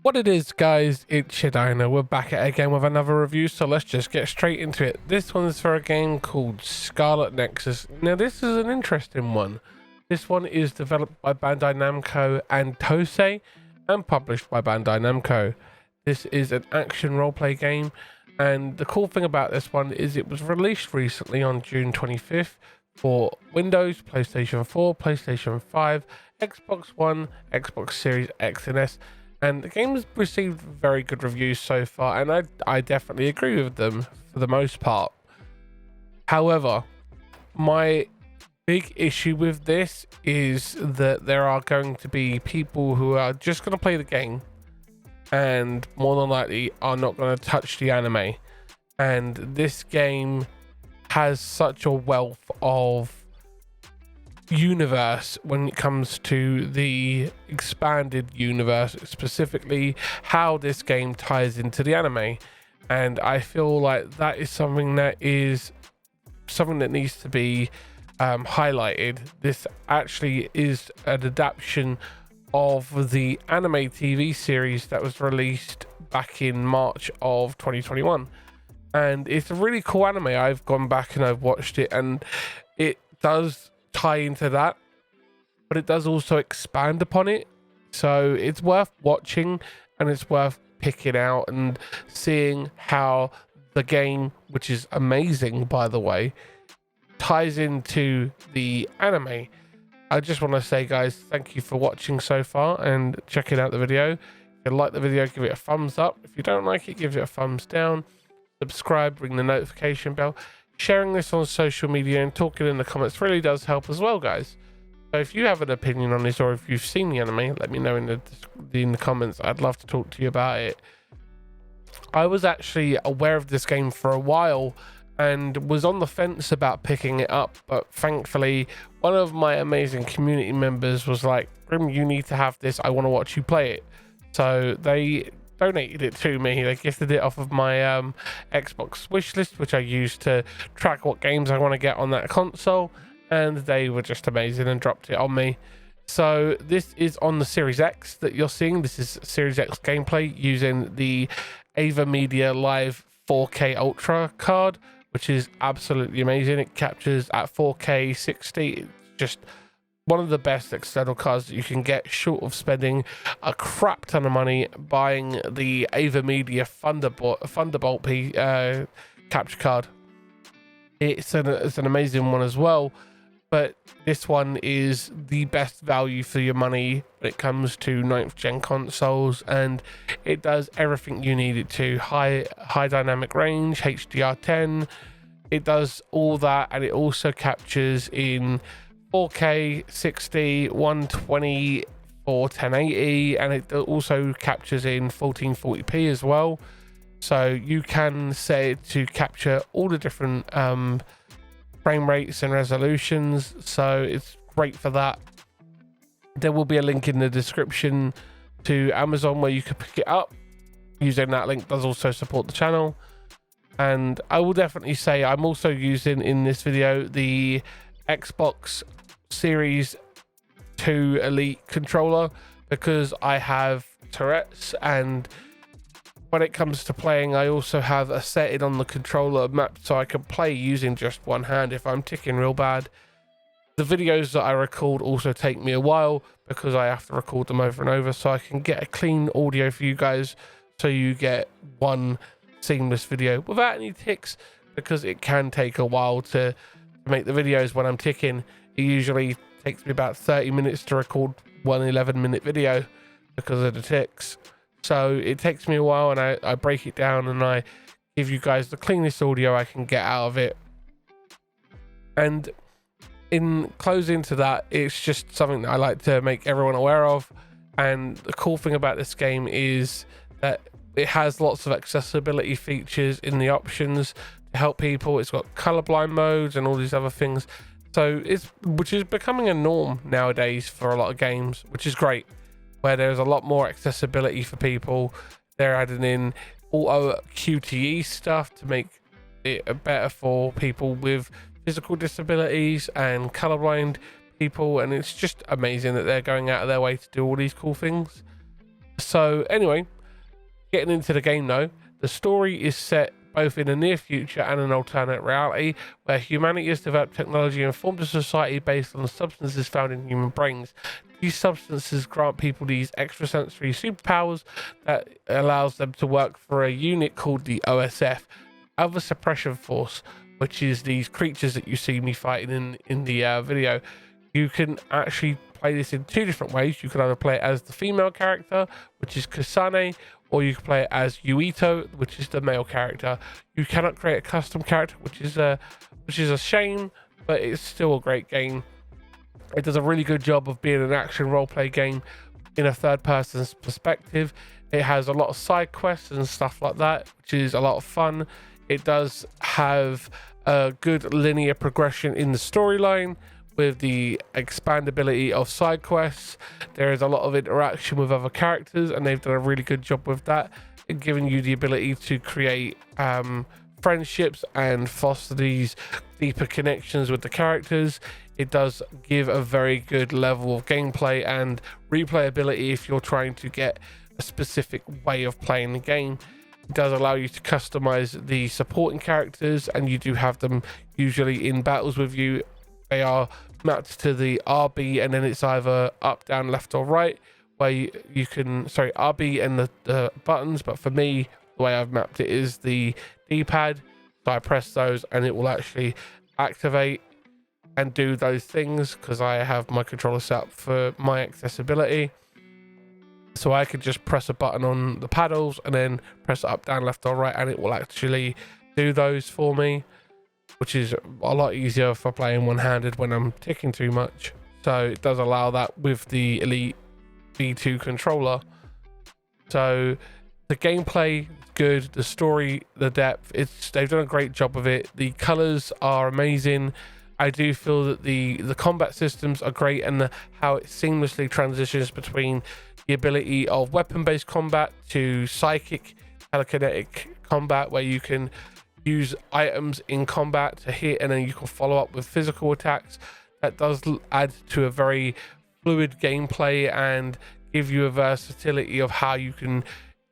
What it is, guys, it's Dino. We're back at it again with another review, so let's just get straight into it. This one is for a game called Scarlet Nexus. Now, this is an interesting one. This one is developed by Bandai Namco and Tosei and published by Bandai Namco. This is an action roleplay game, and the cool thing about this one is it was released recently on June 25th for Windows, PlayStation 4, PlayStation 5, Xbox One, Xbox Series X and S. And the game has received very good reviews so far, and I definitely agree with them for the most part. However, my big issue with this is that there are going to be people who are just going to play the game and more than likely are not going to touch the anime. And this game has such a wealth of universe when it comes to the expanded universe, specifically how this game ties into the anime, and I feel like that is something that needs to be highlighted. This actually is an adaptation of the anime TV series that was released back in March of 2021, and it's a really cool anime. I've gone back and I've watched it, and it does tie into that, but it does also expand upon it, so it's worth watching and it's worth picking out and seeing how the game, which is amazing by the way, ties into the anime. I just want to say, guys, thank you for watching so far and checking out the video. If you like the video, give it a thumbs up. If you don't like it, give it a thumbs down. Subscribe, ring the notification bell. Sharing this on social media and talking in the comments really does help as well, guys. So if you have an opinion on this, or if you've seen the anime, let me know in the comments. I'd love to talk to you about it. I was actually aware of this game for a while and was on the fence about picking it up, but thankfully one of my amazing community members was like, Grim, you need to have this, I want to watch you play it. So they donated it to me. They gifted it off of my Xbox wish list, which I use to track what games I want to get on that console, and they were just amazing and dropped it on me. So this is on the Series X that you're seeing. This is Series X gameplay using the AVerMedia Live 4K Ultra card, which is absolutely amazing. It captures at 4K 60. It's just one of the best external cards that you can get, short of spending a crap ton of money buying the AVerMedia Thunderbolt capture card. It's an amazing one as well, but this one is the best value for your money when it comes to 9th gen consoles, and it does everything you need it to. High dynamic range, HDR10, it does all that, and it also captures in 4K 60, 120 for 1080, and it also captures in 1440p as well. So you can set it to capture all the different frame rates and resolutions, so it's great for that. There will be a link in the description to Amazon where you can pick it up. Using that link does also support the channel, and I will definitely say I'm also using in this video the Xbox Series 2 Elite controller because I have Tourette's, and when it comes to playing I also have a setting on the controller map so I can play using just one hand if I'm ticking real bad. The videos that I record also take me a while because I have to record them over and over, so I can get a clean audio for you guys so you get one seamless video without any ticks, because it can take a while to make the videos when I'm ticking. It usually takes me about 30 minutes to record one 11-minute video because of the ticks. So it takes me a while, and I break it down and I give you guys the cleanest audio I can get out of it. And in closing to that, it's just something that I like to make everyone aware of. And the cool thing about this game is that it has lots of accessibility features in the options to help people. It's got colorblind modes and all these other things. So which is becoming a norm nowadays for a lot of games, which is great, where there's a lot more accessibility for people. They're adding in auto QTE stuff to make it better for people with physical disabilities and colorblind people, and it's just amazing that they're going out of their way to do all these cool things. So anyway, Getting into the game though, the story is set both in the near future and an alternate reality where humanity has developed technology and formed a society based on the substances found in human brains. These substances grant people these extrasensory superpowers that allows them to work for a unit called the OSF, Other Suppression Force, which is these creatures that you see me fighting in the video. You can actually play this in two different ways. You can either play it as the female character, which is Kasane, or you can play it as Yuito, which is the male character. You cannot create a custom character, which is a shame, but it's still a great game. It does a really good job of being an action roleplay game in a third person's perspective. It has a lot of side quests and stuff like that, which is a lot of fun. It does have a good linear progression in the storyline with the expandability of side quests. There is a lot of interaction with other characters, and they've done a really good job with that, giving you the ability to create friendships and foster these deeper connections with the characters. It does give a very good level of gameplay and replayability if you're trying to get a specific way of playing the game. It does allow you to customize the supporting characters, and you do have them usually in battles with you. They are mapped to the RB, and then it's either up, down, left, or right, where you can, RB and the buttons, but for me, the way I've mapped it is the D-pad. So I press those and it will actually activate and do those things, because I have my controller set up for my accessibility. So I could just press a button on the paddles and then press up, down, left, or right, and it will actually do those for me, which is a lot easier for playing one-handed when I'm ticking too much. So it does allow that with the Elite V2 controller. So the gameplay is good, the story, the depth, they've done a great job of it. The colors are amazing. I do feel that the combat systems are great, and how it seamlessly transitions between the ability of weapon-based combat to psychic telekinetic combat, where you can use items in combat to hit, and then you can follow up with physical attacks. That does add to a very fluid gameplay and give you a versatility of how you can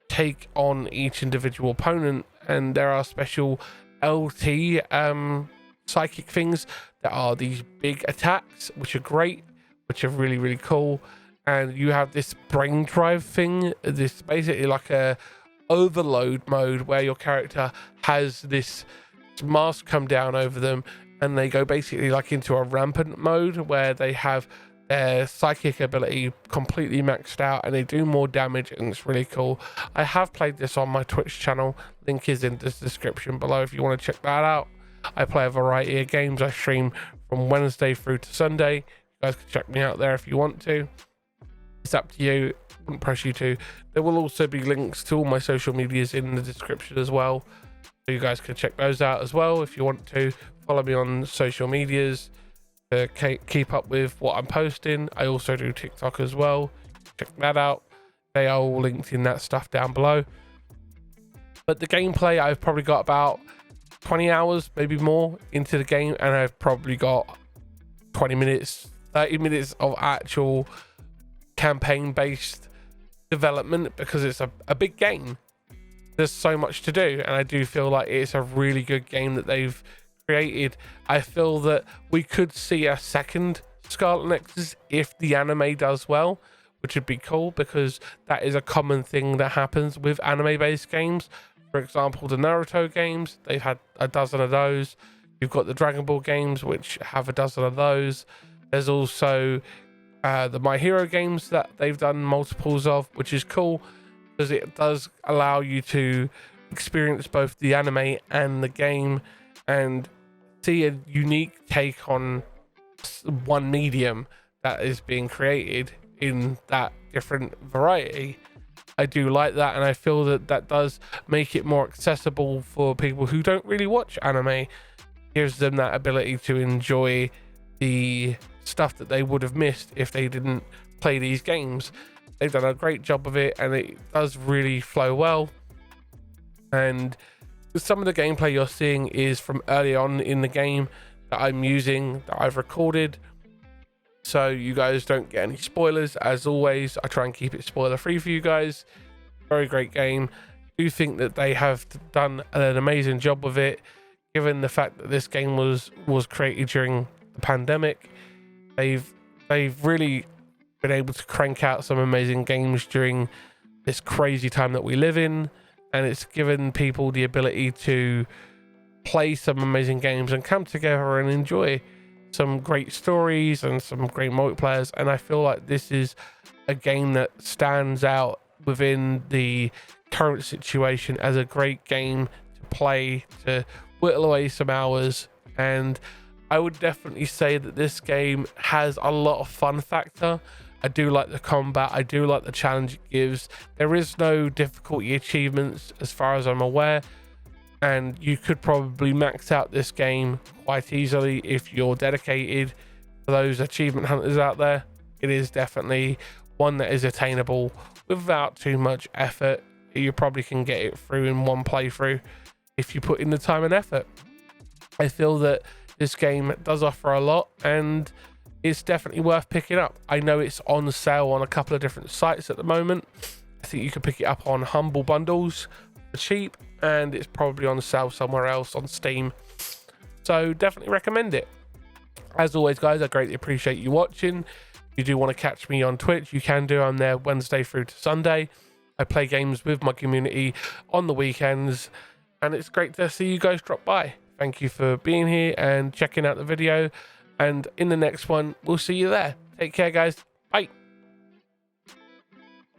take on each individual opponent. And there are special LT psychic things that are these big attacks, which are great, which are really, really cool. And you have this brain drive thing, this basically like a overload mode where your character has this mask come down over them, and they go basically like into a rampant mode where they have their psychic ability completely maxed out and they do more damage, and it's really cool. I have played this on my Twitch channel, link is in the description below if you want to check that out. I play a variety of games. I stream from Wednesday through to Sunday. You guys can check me out there if you want to. It's up to you. I wouldn't press you to. There will also be links to all my social medias in the description as well, so you guys can check those out as well if you want to. Follow me on social medias to keep up with what I'm posting. I also do TikTok as well. Check that out. They are all linked in that stuff down below. But the gameplay, I've probably got about 20 hours, maybe more, into the game, and I've probably got 20 minutes, 30 minutes of actual campaign-based development, because it's a big game. There's so much to do, and I do feel like it's a really good game that they've created. I feel that we could see a second Scarlet Nexus if the anime does well, which would be cool, because that is a common thing that happens with anime-based games. For example, the Naruto games, they've had a dozen of those. You've got the Dragon Ball games, which have a dozen of those. There's also the My Hero games that they've done multiples of, which is cool, because it does allow you to experience both the anime and the game and see a unique take on one medium that is being created in that different variety. I do like that, and I feel that that does make it more accessible for people who don't really watch anime. Gives them that ability to enjoy the stuff that they would have missed if they didn't play these games. They've done a great job of it, and it does really flow well. And some of the gameplay you're seeing is from early on in the game that I'm using, that I've recorded, so you guys don't get any spoilers. As always, I try and keep it spoiler free for you guys. Very great game. Do think that they have done an amazing job with it, given the fact that this game was created during the pandemic. They've really been able to crank out some amazing games during this crazy time that we live in, and it's given people the ability to play some amazing games and come together and enjoy some great stories and some great multiplayers. And I feel like this is a game that stands out within the current situation as a great game to play, to whittle away some hours. And I would definitely say that this game has a lot of fun factor. I do like the combat, I do like the challenge it gives. There is no difficulty achievements as far as I'm aware, and you could probably max out this game quite easily if you're dedicated. For those achievement hunters out there, it is definitely one that is attainable without too much effort. You probably can get it through in one playthrough if you put in the time and effort. I feel that this game does offer a lot, and it's definitely worth picking up. I know it's on sale on a couple of different sites at the moment. I think you can pick it up on Humble Bundles for cheap, and it's probably on sale somewhere else on Steam. So definitely recommend it. As always, guys, I greatly appreciate you watching. If you do want to catch me on Twitch, you can do. I'm there Wednesday through to Sunday. I play games with my community on the weekends, and it's great to see you guys drop by. Thank you for being here and checking out the video. And in the next one, we'll see you there. Take care, guys. Bye.